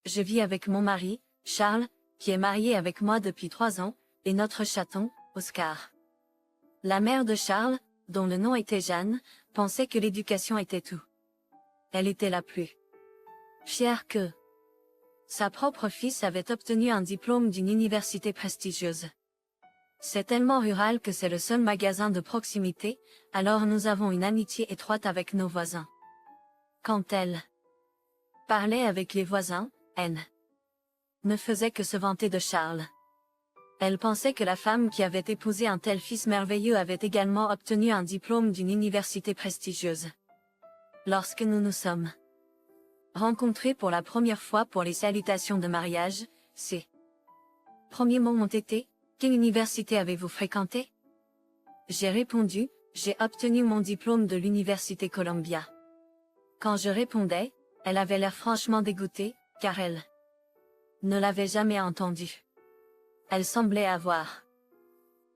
Je vis avec mon mari, Charles, qui est marié avec moi depuis 3 ans, et notre chaton, Oscar. La mère de Charles, dont le nom était Jeanne, pensait que l'éducation était tout. Elle était la plus fière que sa propre fils avait obtenu un diplôme d'une université prestigieuse. C'est tellement rural que c'est le seul magasin de proximité, alors nous avons une amitié étroite avec nos voisins. Quand elle parlait avec les voisins, elle ne faisait que se vanter de Charles. Elle pensait que la femme qui avait épousé un tel fils merveilleux avait également obtenu un diplôme d'une université prestigieuse. Lorsque nous nous sommes rencontrés pour la première fois pour les salutations de mariage, ses premiers mots ont été « Quelle université avez-vous fréquenté ?» J'ai répondu « J'ai obtenu mon diplôme de l'université Columbia ». Quand je répondais, elle avait l'air franchement dégoûtée, car elle ne l'avait jamais entendu. Elle semblait avoir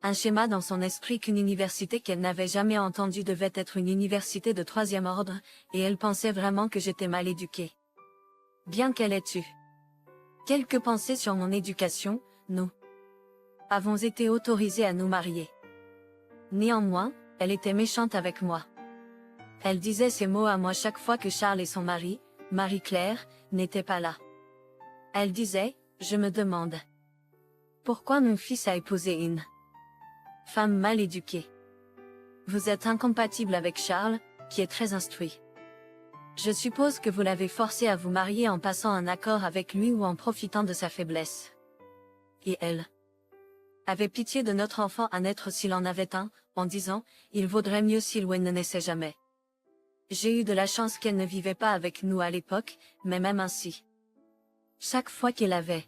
un schéma dans son esprit qu'une université qu'elle n'avait jamais entendue devait être une université de 3e ordre, et elle pensait vraiment que j'étais mal éduquée. Bien qu'elle ait eu quelques pensées sur mon éducation, nous avons été autorisés à nous marier. Néanmoins, elle était méchante avec moi. Elle disait ces mots à moi chaque fois que Charles et son mari, Marie-Claire, n'étaient pas là. Elle disait, je me demande pourquoi mon fils a épousé une femme mal éduquée. Vous êtes incompatible avec Charles, qui est très instruit. Je suppose que vous l'avez forcé à vous marier en passant un accord avec lui ou en profitant de sa faiblesse. Et elle avait pitié de notre enfant à naître s'il en avait un, en disant, il vaudrait mieux s'il ou elle ne naissait jamais. J'ai eu de la chance qu'elle ne vivait pas avec nous à l'époque, mais même ainsi. Chaque fois qu'elle avait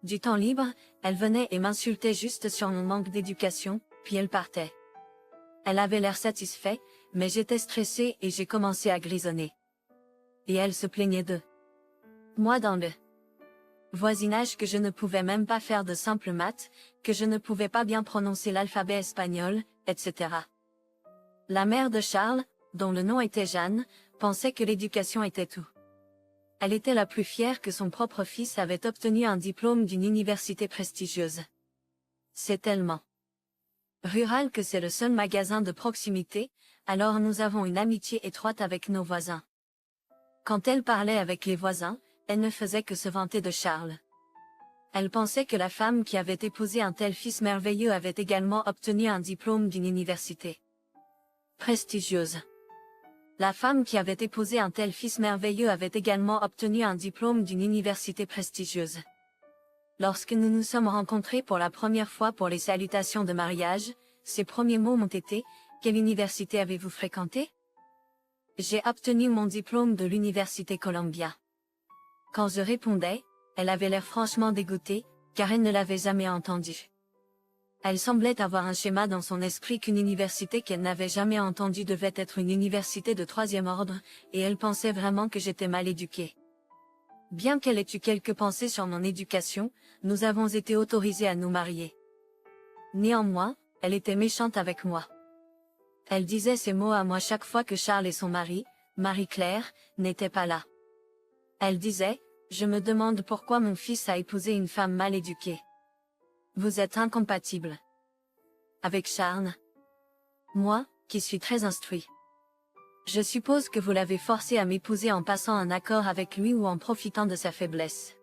du temps libre, elle venait et m'insultait juste sur mon manque d'éducation, puis elle partait. Elle avait l'air satisfaite, mais j'étais stressée et j'ai commencé à grisonner. Et elle se plaignait de moi dans le voisinage que je ne pouvais même pas faire de simples maths, que je ne pouvais pas bien prononcer l'alphabet espagnol, etc. La mère de Charles, dont le nom était Jeanne, pensait que l'éducation était tout. Elle était la plus fière que son propre fils avait obtenu un diplôme d'une université prestigieuse. C'est tellement rural que c'est le seul magasin de proximité, alors nous avons une amitié étroite avec nos voisins. Quand elle parlait avec les voisins, elle ne faisait que se vanter de Charles. Elle pensait que la femme qui avait épousé un tel fils merveilleux avait également obtenu un diplôme d'une université prestigieuse. La femme qui avait épousé un tel fils merveilleux avait également obtenu un diplôme d'une université prestigieuse. Lorsque nous nous sommes rencontrés pour la première fois pour les salutations de mariage, ses premiers mots m'ont été « Quelle université avez-vous fréquenté ?» J'ai obtenu mon diplôme de l'université Columbia. Quand je répondais, elle avait l'air franchement dégoûtée, car elle ne l'avait jamais entendu. Elle semblait avoir un schéma dans son esprit qu'une université qu'elle n'avait jamais entendue devait être une université de 3e ordre, et elle pensait vraiment que j'étais mal éduquée. Bien qu'elle ait eu quelques pensées sur mon éducation, nous avons été autorisés à nous marier. Néanmoins, elle était méchante avec moi. Elle disait ces mots à moi chaque fois que Charles et son mari, Marie-Claire, n'étaient pas là. Elle disait, je me demande pourquoi mon fils a épousé une femme mal éduquée. Vous êtes incompatible avec Charles. Moi, qui suis très instruit. Je suppose que vous l'avez forcé à m'épouser en passant un accord avec lui ou en profitant de sa faiblesse.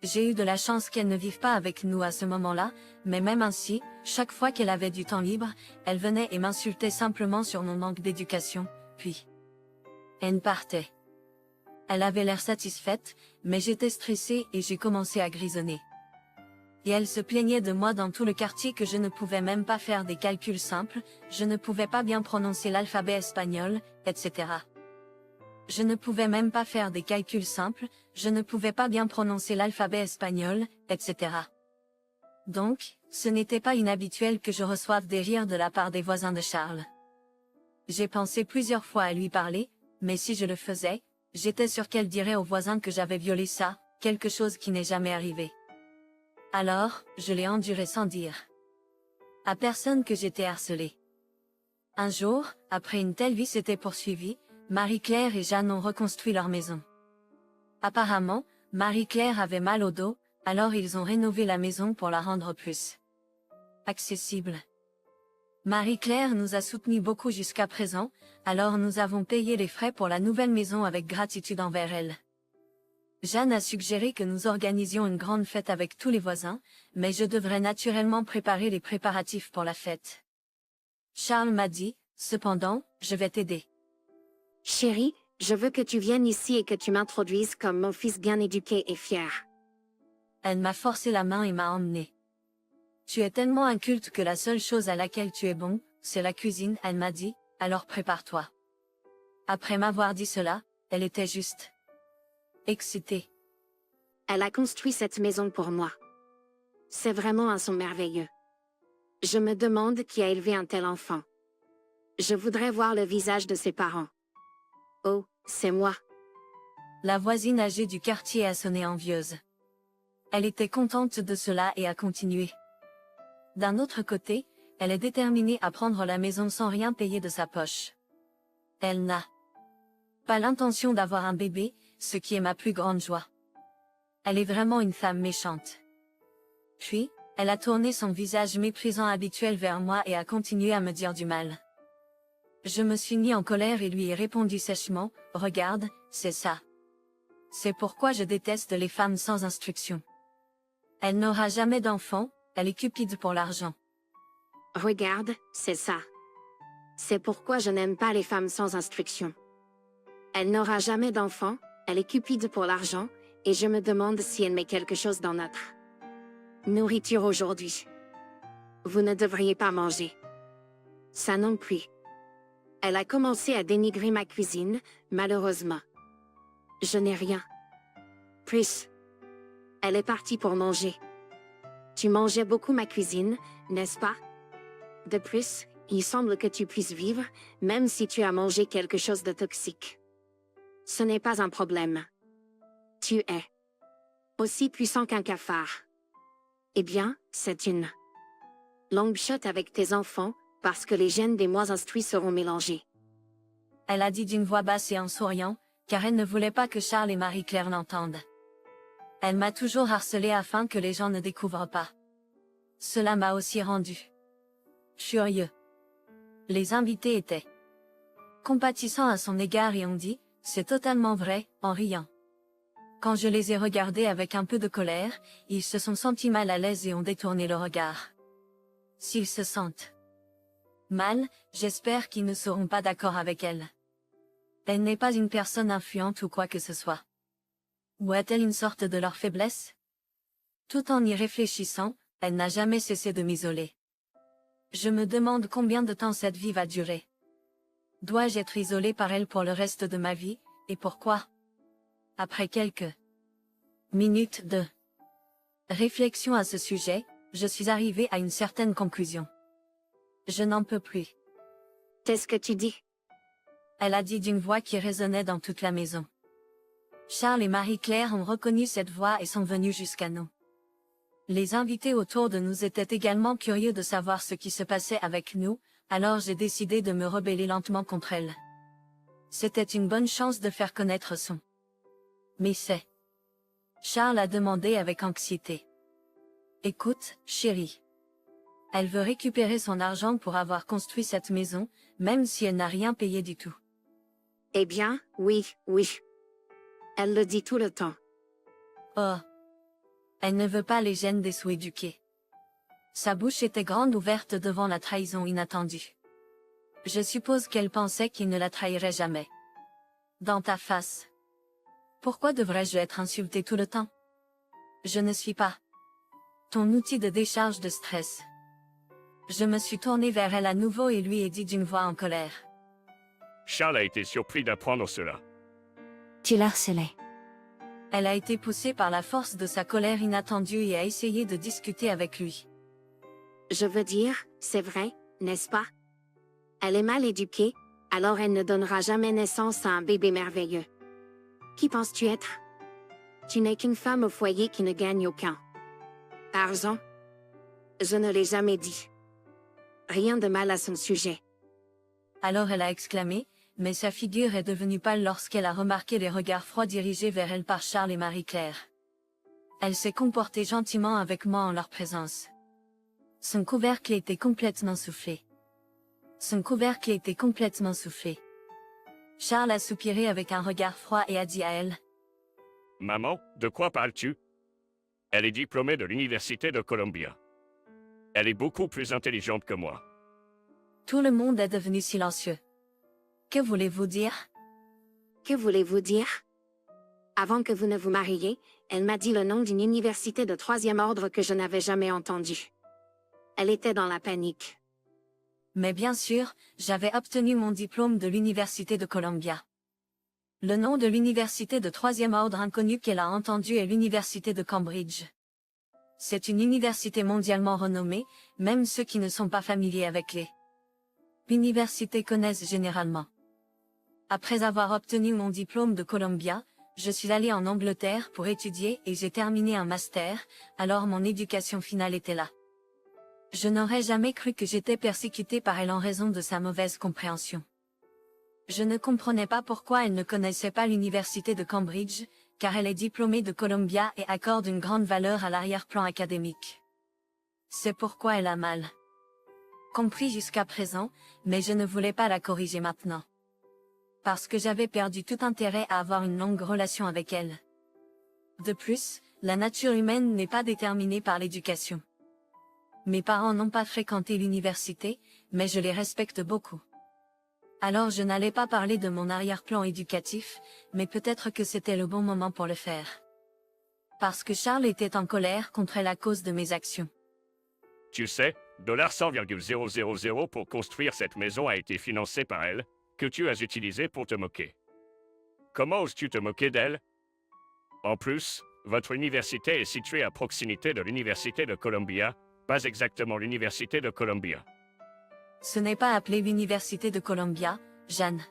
J'ai eu de la chance qu'elle ne vive pas avec nous à ce moment-là, mais même ainsi, chaque fois qu'elle avait du temps libre, elle venait et m'insultait simplement sur mon manque d'éducation, puis elle partait. Elle avait l'air satisfaite, mais j'étais stressée et j'ai commencé à grisonner. Et elle se plaignait de moi dans tout le quartier que je ne pouvais même pas faire des calculs simples, je ne pouvais pas bien prononcer l'alphabet espagnol, etc. Je ne pouvais même pas faire des calculs simples, je ne pouvais pas bien prononcer l'alphabet espagnol, etc. Donc, ce n'était pas inhabituel que je reçoive des rires de la part des voisins de Charles. J'ai pensé plusieurs fois à lui parler, mais si je le faisais, j'étais sûre qu'elle dirait aux voisins que j'avais violé ça, quelque chose qui n'est jamais arrivé. Alors, je l'ai enduré sans dire à personne que j'étais harcelée. Un jour, après une telle vie s'était poursuivie, Marie-Claire et Jeanne ont reconstruit leur maison. Apparemment, Marie-Claire avait mal au dos, alors ils ont rénové la maison pour la rendre plus accessible. Marie-Claire nous a soutenus beaucoup jusqu'à présent, alors nous avons payé les frais pour la nouvelle maison avec gratitude envers elle. Jeanne a suggéré que nous organisions une grande fête avec tous les voisins, mais je devrais naturellement préparer les préparatifs pour la fête. Charles m'a dit, cependant, je vais t'aider. Chérie, je veux que tu viennes ici et que tu m'introduises comme mon fils bien éduqué et fier. Elle m'a forcé la main et m'a emmené. Tu es tellement inculte que la seule chose à laquelle tu es bon, c'est la cuisine, elle m'a dit, alors prépare-toi. Après m'avoir dit cela, elle était juste excitée. Elle a construit cette maison pour moi. C'est vraiment un son merveilleux. Je me demande qui a élevé un tel enfant. Je voudrais voir le visage de ses parents. Oh, c'est moi. La voisine âgée du quartier a sonné envieuse. Elle était contente de cela et a continué. D'un autre côté, elle est déterminée à prendre la maison sans rien payer de sa poche. Elle n'a pas l'intention d'avoir un bébé, ce qui est ma plus grande joie. Elle est vraiment une femme méchante. Puis, elle a tourné son visage méprisant habituel vers moi et a continué à me dire du mal. Je me suis mis en colère et lui ai répondu sèchement, « Regarde, c'est ça. C'est pourquoi je déteste les femmes sans instruction. Elle n'aura jamais d'enfant, elle est cupide pour l'argent. » Regarde, c'est ça. C'est pourquoi je n'aime pas les femmes sans instruction. Elle n'aura jamais d'enfant, elle est cupide pour l'argent, et je me demande si elle met quelque chose dans notre nourriture aujourd'hui. Vous ne devriez pas manger. Ça non plus. Elle a commencé à dénigrer ma cuisine, malheureusement. Je n'ai rien. Plus. Elle est partie pour manger. Tu mangeais beaucoup ma cuisine, n'est-ce pas? De plus, il semble que tu puisses vivre, même si tu as mangé quelque chose de toxique. Ce n'est pas un problème. Tu es aussi puissant qu'un cafard. Eh bien, c'est une longue shot avec tes enfants, parce que les gènes des moins instruits seront mélangés. Elle a dit d'une voix basse et en souriant, car elle ne voulait pas que Charles et Marie-Claire l'entendent. Elle m'a toujours harcelée afin que les gens ne découvrent pas. Cela m'a aussi rendu furieux. Les invités étaient compatissants à son égard et ont dit, « C'est totalement vrai », en riant. Quand je les ai regardés avec un peu de colère, ils se sont sentis mal à l'aise et ont détourné le regard. S'ils se sentent mal, j'espère qu'ils ne seront pas d'accord avec elle. Elle n'est pas une personne influente ou quoi que ce soit. Ou a-t-elle une sorte de leur faiblesse? Tout en y réfléchissant, elle n'a jamais cessé de m'isoler. Je me demande combien de temps cette vie va durer. Dois-je être isolée par elle pour le reste de ma vie, et pourquoi? Après quelques minutes de réflexion à ce sujet, je suis arrivée à une certaine conclusion. Je n'en peux plus. Qu'est-ce que tu dis? Elle a dit d'une voix qui résonnait dans toute la maison. Charles et Marie-Claire ont reconnu cette voix et sont venus jusqu'à nous. Les invités autour de nous étaient également curieux de savoir ce qui se passait avec nous, alors j'ai décidé de me rebeller lentement contre elle. C'était une bonne chance de faire connaître son méfait. Charles a demandé avec anxiété. Écoute, chérie. Elle veut récupérer son argent pour avoir construit cette maison, même si elle n'a rien payé du tout. Eh bien, oui, oui. Elle le dit tout le temps. Oh. Elle ne veut pas les gènes des sous-éduqués. Sa bouche était grande ouverte devant la trahison inattendue. Je suppose qu'elle pensait qu'il ne la trahirait jamais. Dans ta face. Pourquoi devrais-je être insultée tout le temps? Je ne suis pas ton outil de décharge de stress. Je me suis tournée vers elle à nouveau et lui ai dit d'une voix en colère. Charles a été surpris d'apprendre cela. Tu l'harcelais. Elle a été poussée par la force de sa colère inattendue et a essayé de discuter avec lui. Je veux dire, c'est vrai, n'est-ce pas? Elle est mal éduquée, alors elle ne donnera jamais naissance à un bébé merveilleux. Qui penses-tu être? Tu n'es qu'une femme au foyer qui ne gagne aucun argent. Je ne l'ai jamais dit. Rien de mal à son sujet. Alors elle a exclamé, mais sa figure est devenue pâle lorsqu'elle a remarqué les regards froids dirigés vers elle par Charles et Marie-Claire. Elle s'est comportée gentiment avec moi en leur présence. Son couvercle était complètement soufflé. Son couvercle était complètement soufflé. Charles a soupiré avec un regard froid et a dit à elle: Maman, de quoi parles-tu? Elle est diplômée de l'Université de Columbia. Elle est beaucoup plus intelligente que moi. Tout le monde est devenu silencieux. Que voulez-vous dire? Que voulez-vous dire? Avant que vous ne vous mariiez, elle m'a dit le nom d'une université de 3e ordre que je n'avais jamais entendu. Elle était dans la panique. Mais bien sûr, j'avais obtenu mon diplôme de l'Université de Columbia. Le nom de l'université de 3e ordre inconnue qu'elle a entendu est l'Université de Cambridge. C'est une université mondialement renommée, même ceux qui ne sont pas familiers avec les universités connaissent généralement. Après avoir obtenu mon diplôme de Columbia, je suis allée en Angleterre pour étudier et j'ai terminé un master, alors mon éducation finale était là. Je n'aurais jamais cru que j'étais persécutée par elle en raison de sa mauvaise compréhension. Je ne comprenais pas pourquoi elle ne connaissait pas l'université de Cambridge, car elle est diplômée de Columbia et accorde une grande valeur à l'arrière-plan académique. C'est pourquoi elle a mal compris jusqu'à présent, mais je ne voulais pas la corriger maintenant. Parce que j'avais perdu tout intérêt à avoir une longue relation avec elle. De plus, la nature humaine n'est pas déterminée par l'éducation. Mes parents n'ont pas fréquenté l'université, mais je les respecte beaucoup. Alors je n'allais pas parler de mon arrière-plan éducatif, mais peut-être que c'était le bon moment pour le faire. Parce que Charles était en colère contre elle à cause de mes actions. Tu sais, $100,000 pour construire cette maison a été financé par elle, que tu as utilisé pour te moquer. Comment oses-tu te moquer d'elle? En plus, votre université est située à proximité de l'Université de Columbia, pas exactement l'Université de Columbia. Ce n'est pas appelé l'Université de Columbia, Jeanne.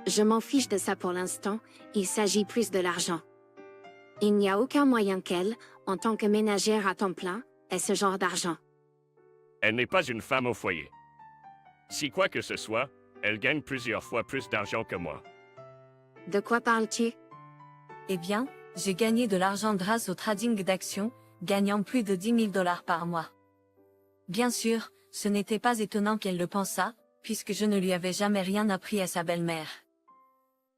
Je m'en fiche de ça pour l'instant, il s'agit plus de l'argent. Il n'y a aucun moyen qu'elle, en tant que ménagère à temps plein, ait ce genre d'argent. Elle n'est pas une femme au foyer. Si quoi que ce soit, elle gagne plusieurs fois plus d'argent que moi. De quoi parles-tu? Eh bien, j'ai gagné de l'argent grâce au trading d'actions, gagnant plus de 10 000 $ par mois. Bien sûr, ce n'était pas étonnant qu'elle le pensât, puisque je ne lui avais jamais rien appris à sa belle-mère.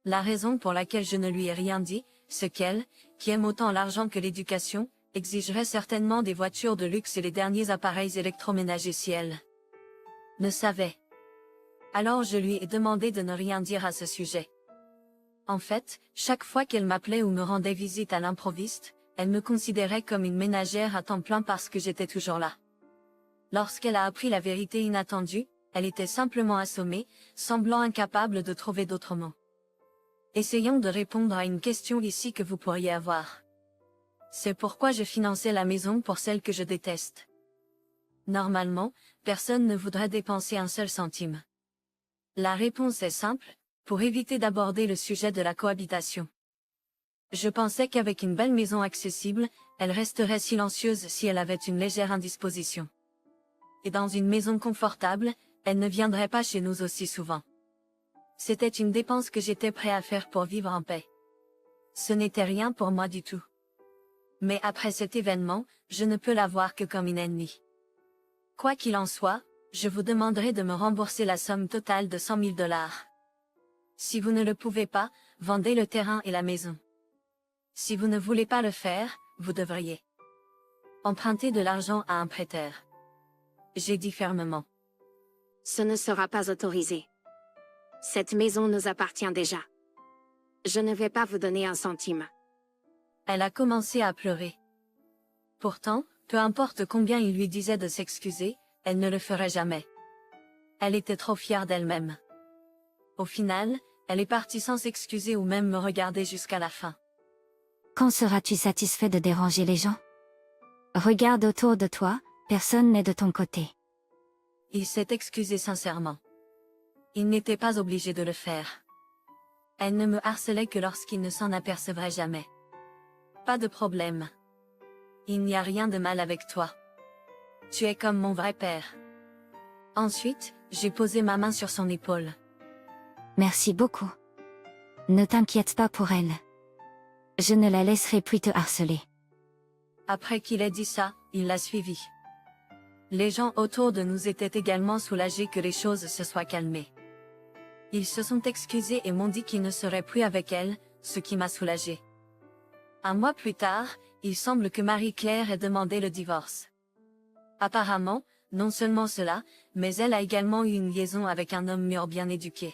La raison pour laquelle je ne lui ai rien dit, c'est qu'elle, qui aime autant l'argent que l'éducation, exigerait certainement des voitures de luxe et les derniers appareils électroménagers si elle ne savait. Alors je lui ai demandé de ne rien dire à ce sujet. En fait, chaque fois qu'elle m'appelait ou me rendait visite à l'improviste, elle me considérait comme une ménagère à temps plein parce que j'étais toujours là. Lorsqu'elle a appris la vérité inattendue, elle était simplement assommée, semblant incapable de trouver d'autres mots. Essayons de répondre à une question ici que vous pourriez avoir. C'est pourquoi je finançais la maison pour celle que je déteste. Normalement, personne ne voudrait dépenser un seul centime. La réponse est simple, pour éviter d'aborder le sujet de la cohabitation. Je pensais qu'avec une belle maison accessible, elle resterait silencieuse si elle avait une légère indisposition. Et dans une maison confortable, elle ne viendrait pas chez nous aussi souvent. C'était une dépense que j'étais prêt à faire pour vivre en paix. Ce n'était rien pour moi du tout. Mais après cet événement, je ne peux la voir que comme une ennemie. Quoi qu'il en soit, je vous demanderai de me rembourser la somme totale de 100 000 $. Si vous ne le pouvez pas, vendez le terrain et la maison. Si vous ne voulez pas le faire, vous devriez emprunter de l'argent à un prêteur. J'ai dit fermement. Ce ne sera pas autorisé. Cette maison nous appartient déjà. Je ne vais pas vous donner un centime. Elle a commencé à pleurer. Pourtant, peu importe combien il lui disait de s'excuser, elle ne le ferait jamais. Elle était trop fière d'elle-même. Au final, elle est partie sans s'excuser ou même me regarder jusqu'à la fin. Quand seras-tu satisfait de déranger les gens? Regarde autour de toi, personne n'est de ton côté. Il s'est excusé sincèrement. Il n'était pas obligé de le faire. Elle ne me harcelait que lorsqu'il ne s'en apercevrait jamais. Pas de problème. Il n'y a rien de mal avec toi. Tu es comme mon vrai père. Ensuite, j'ai posé ma main sur son épaule. Merci beaucoup. Ne t'inquiète pas pour elle. Je ne la laisserai plus te harceler. Après qu'il ait dit ça, il l'a suivi. Les gens autour de nous étaient également soulagés que les choses se soient calmées. Ils se sont excusés et m'ont dit qu'ils ne seraient plus avec elle, ce qui m'a soulagée. Un mois plus tard, il semble que Marie-Claire ait demandé le divorce. Apparemment, non seulement cela, mais elle a également eu une liaison avec un homme mûr bien éduqué.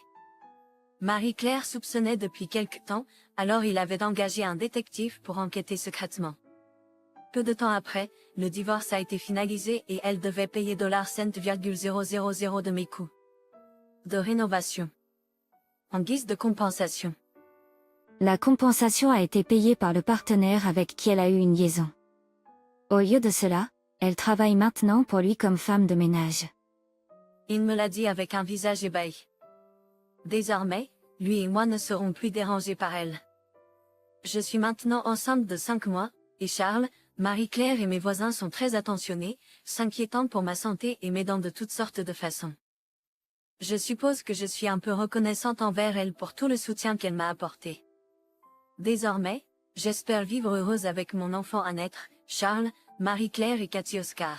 Marie-Claire soupçonnait depuis quelque temps, alors il avait engagé un détective pour enquêter secrètement. Peu de temps après, le divorce a été finalisé et elle devait payer $1,000 de mes coûts de rénovation. En guise de compensation. La compensation a été payée par le partenaire avec qui elle a eu une liaison. Au lieu de cela, elle travaille maintenant pour lui comme femme de ménage. Il me l'a dit avec un visage ébahi. Désormais, lui et moi ne serons plus dérangés par elle. Je suis maintenant enceinte de 5 mois, et Charles, Marie-Claire et mes voisins sont très attentionnés, s'inquiétant pour ma santé et m'aidant de toutes sortes de façons. Je suppose que je suis un peu reconnaissante envers elle pour tout le soutien qu'elle m'a apporté. Désormais, j'espère vivre heureuse avec mon enfant à naître, Charles, Marie-Claire et Cathy Oscar.